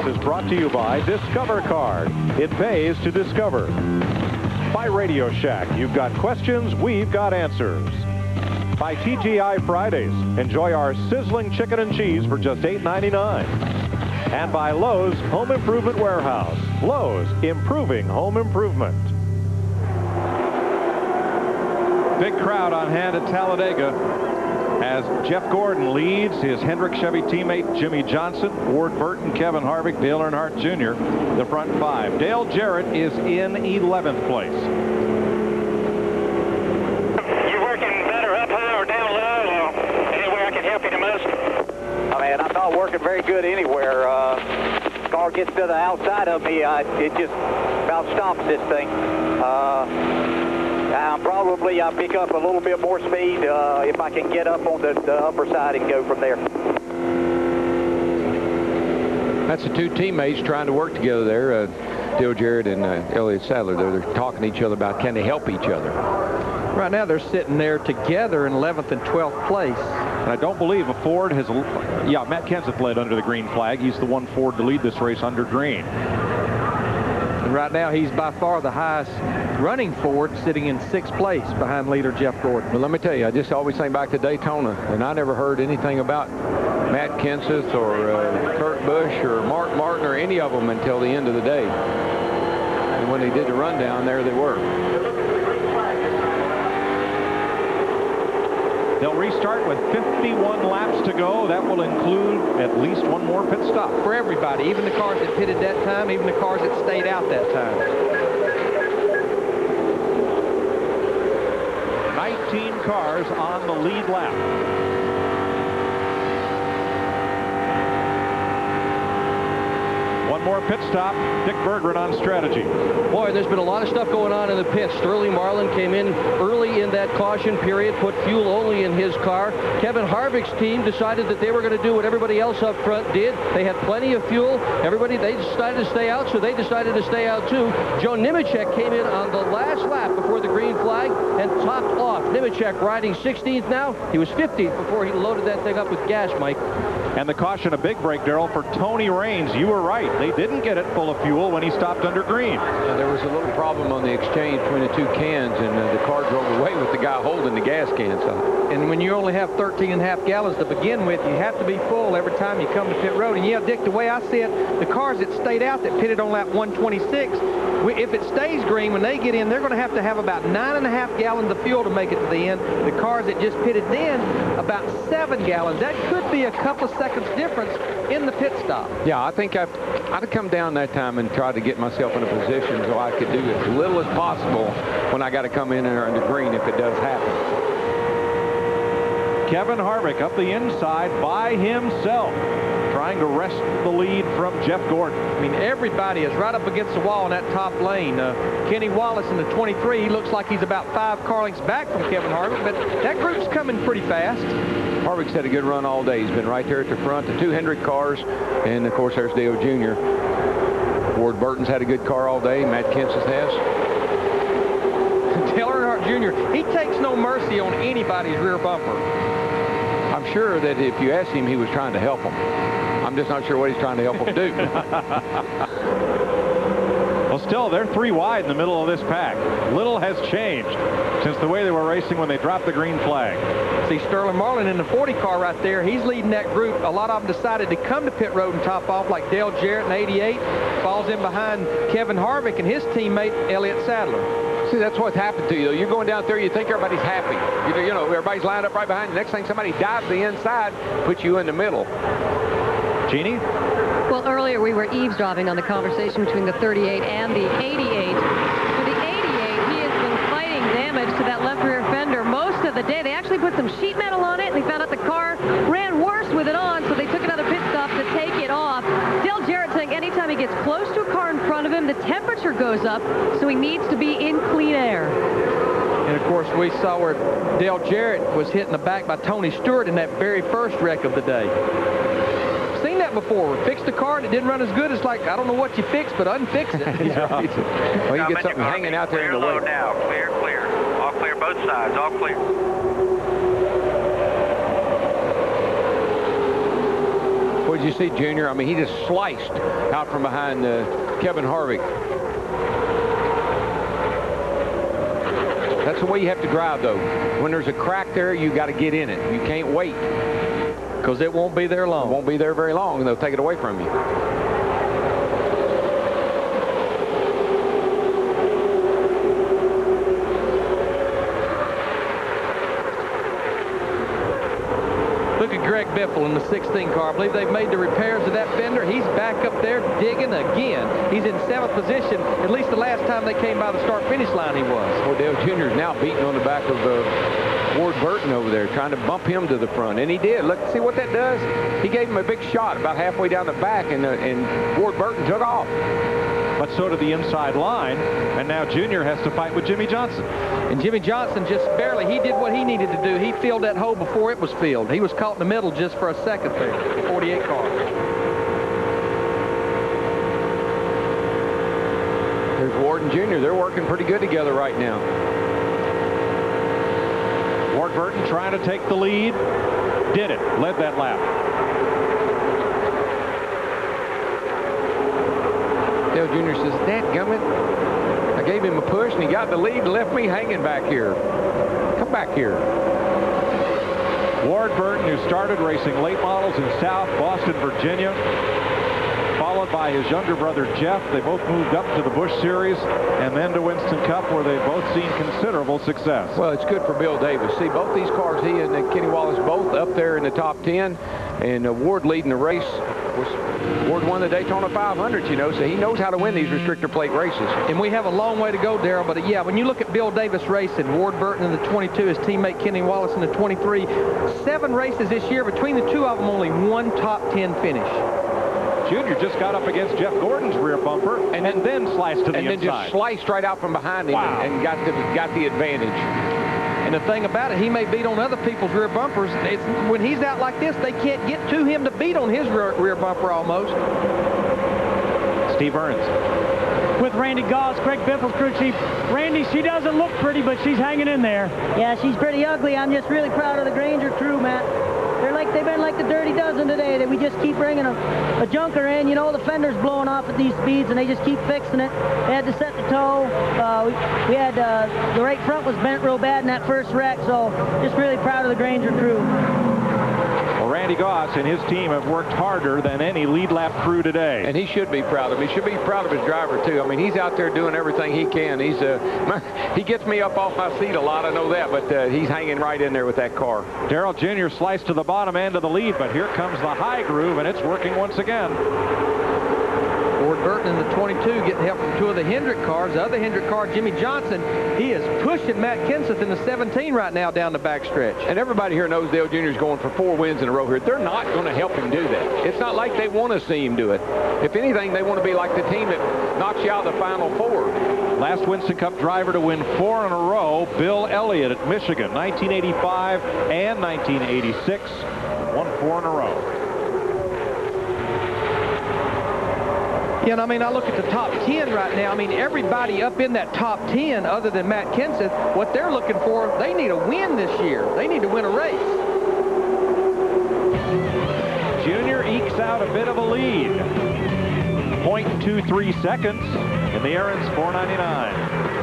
is brought to you by Discover Card. It pays to discover. By Radio Shack. You've got questions, we've got answers. By TGI Fridays. Enjoy our sizzling chicken and cheese for just $8.99. And by Lowe's Home Improvement Warehouse. Lowe's, improving home improvement. Big crowd on hand at Talladega as Jeff Gordon leads his Hendrick Chevy teammate Jimmy Johnson, Ward Burton, Kevin Harvick, Dale Earnhardt Jr., the front five. Dale Jarrett is in 11th place. You working better up high or down low? Anywhere I can help you the most? I mean, I'm not working very good anywhere. Car gets to the outside of me, it just about stops this thing. I'll pick up a little bit more speed if I can get up on the upper side and go from there. That's the two teammates trying to work together there, Dale Jarrett and Elliott Sadler. They're talking to each other about can they help each other. Right now they're sitting there together in 11th and 12th place. And I don't believe a Ford has, Matt Kenseth led under the green flag. He's the one Ford to lead this race under green. And right now he's by far the highest running Ford, sitting in 6th place behind leader Jeff Gordon. But let me tell you, I just always think back to Daytona, and I never heard anything about Matt Kenseth or Kurt Busch or Mark Martin or any of them until the end of the day. And when they did the rundown, there they were. They'll restart with 51 laps to go. That will include at least one more pit stop. For everybody, even the cars that pitted that time, even the cars that stayed out that time. 19 cars on the lead lap. One more pit stop. Dick Berggren on strategy. Boy, there's been a lot of stuff going on in the pits. Sterling Marlin came in early in that caution period, put fuel only in his car. Kevin Harvick's team decided that they were going to do what everybody else up front did. They had plenty of fuel. They decided to stay out, so they decided to stay out too. Joe Nemechek came in on the last lap before the green flag and topped off. Nemechek riding 16th now. He was 15th before he loaded that thing up with gas, Mike. And the caution, a big break, Darrell, for Tony Raines. You were right. They didn't get it full of fuel when he stopped under green. There was a little problem on the exchange between the two cans, and the car drove away with the guy holding the gas can. So. And when you only have 13.5 gallons to begin with, you have to be full every time you come to pit road. And yeah, Dick, the way I see it, the cars that stayed out that pitted on lap 126, if it stays green, when they get in, they're going to have about 9.5 gallons of fuel to make it to the end. The cars that just pitted then, about 7 gallons. That could be a couple of seconds difference in the pit stop. Yeah, I think I'd have come down that time and tried to get myself in a position so I could do as little as possible when I got to come in there under green if it does happen. Kevin Harvick up the inside by himself, trying to wrest the lead from Jeff Gordon. I mean, everybody is right up against the wall in that top lane. Kenny Wallace in the 23, he looks like he's about 5 car lengths back from Kevin Harvick, but that group's coming pretty fast. Harvick's had a good run all day. He's been right there at the front, the 2 Hendrick cars, and of course there's Dale Jr. Ward Burton's had a good car all day. Matt Kenseth has. Dale Earnhardt Jr., he takes no mercy on anybody's rear bumper. I'm sure that if you asked him, he was trying to help them. I'm just not sure what he's trying to help them do. Well, still, they're 3 wide in the middle of this pack. Little has changed since the way they were racing when they dropped the green flag. See Sterling Marlin in the 40 car right there. He's leading that group. A lot of them decided to come to pit road and top off, like Dale Jarrett in 88. Falls in behind Kevin Harvick and his teammate Elliott Sadler. See, that's what's happened to you. You're going down there, you think everybody's happy. You know, everybody's lined up right behind you. Next thing, somebody dives the inside, puts you in the middle. Jeannie? Well, earlier we were eavesdropping on the conversation between the 38 and the 88. For the 88, he has been fighting damage to that left rear fender most of the day. They actually put some sheet metal on it, and they found out the car ran worse with it on, so they took another pit stop to take it off. Dale Jarrett saying anytime he gets close to a car in front of him, the temperature goes up, so he needs to be in clean air. And, of course, we saw where Dale Jarrett was hit in the back by Tony Stewart in that very first wreck of the day. Seen that before. Fixed the car and it didn't run as good. It's like, I don't know what you fixed, but unfix it. Well, you get something hanging out there in the way. Now. Clear, clear. All clear, both sides. All clear. What did you see Junior? I mean, he just sliced out from behind Kevin Harvick. That's the way you have to drive, though. When there's a crack there, you got to get in it. You can't wait. Because it won't be there long. It won't be there very long, and they'll take it away from you. Look at Greg Biffle in the 16 car. I believe they've made the repairs to that fender. He's back up there digging again. He's in 7th position. At least the last time they came by the start-finish line, he was. Well, Dale Jr. is now beating on the back of Ward Burton over there, trying to bump him to the front. And he did. Look, see what that does? He gave him a big shot about halfway down the back, and Ward Burton took off. But so did the inside line, and now Junior has to fight with Jimmy Johnson. And Jimmy Johnson just barely, he did what he needed to do. He filled that hole before it was filled. He was caught in the middle just for a second there. 48 car. There's Ward and Junior. They're working pretty good together right now. Ward Burton trying to take the lead. Did it. Led that lap. Dale Jr. says, "Dadgummit, I gave him a push and he got the lead and left me hanging back here. Come back here." Ward Burton, who started racing late models in South Boston, Virginia, followed by his younger brother Jeff. They both moved up to the Busch Series and then to Winston Cup, where they've both seen considerable success. Well, it's good for Bill Davis. See, both these cars, he and Kenny Wallace, both up there in the top 10, and Ward leading the race. Ward won the Daytona 500, you know, so he knows how to win these restrictor plate races. And we have a long way to go, Darrell, but yeah, when you look at Bill Davis racing, Ward Burton in the 22, his teammate Kenny Wallace in the 23, 7 races this year. Between the two of them, only one top 10 finish. Junior just got up against Jeff Gordon's rear bumper and then sliced to the inside. And then just sliced right out from behind him. Wow. And got the advantage. And the thing about it, he may beat on other people's rear bumpers. When he's out like this, they can't get to him to beat on his rear bumper almost. Steve Burns. With Randy Goss, Craig Biffle's crew chief. Randy, she doesn't look pretty, but she's hanging in there. Yeah, she's pretty ugly. I'm just really proud of the Granger crew, Matt. They've been like the Dirty Dozen today. That we just keep bringing a junker in. You know, the fender's blowing off at these speeds, and they just keep fixing it. They had to set the toe. We had the right front was bent real bad in that first wreck, so just really proud of the Granger crew. Well, Randy Goss and his team have worked harder than any lead lap crew today. And he should be proud of him. He should be proud of his driver, too. I mean, he's out there doing everything he can. He gets me up off my seat a lot, I know that, but he's hanging right in there with that car. Darrell Jr. sliced to the bottom end of the lead, but here comes the high groove, and it's working once again. Ward Burton in the 22 getting help from 2 of the Hendrick cars. The other Hendrick car, Jimmy Johnson, he is pushing Matt Kenseth in the 17 right now down the backstretch. And everybody here knows Dale Jr. is going for 4 wins in a row here. They're not going to help him do that. It's not like they want to see him do it. If anything, they want to be like the team that knocks you out of the Final 4. Last Winston Cup driver to win 4 in a row, Bill Elliott at Michigan, 1985 and 1986. Won 4 in a row. Yeah, and I mean, I look at the top 10 right now. I mean, everybody up in that top 10 other than Matt Kenseth, what they're looking for, they need a win this year. They need to win a race. Junior ekes out a bit of a lead. 0.23 seconds in the Aaron's 499.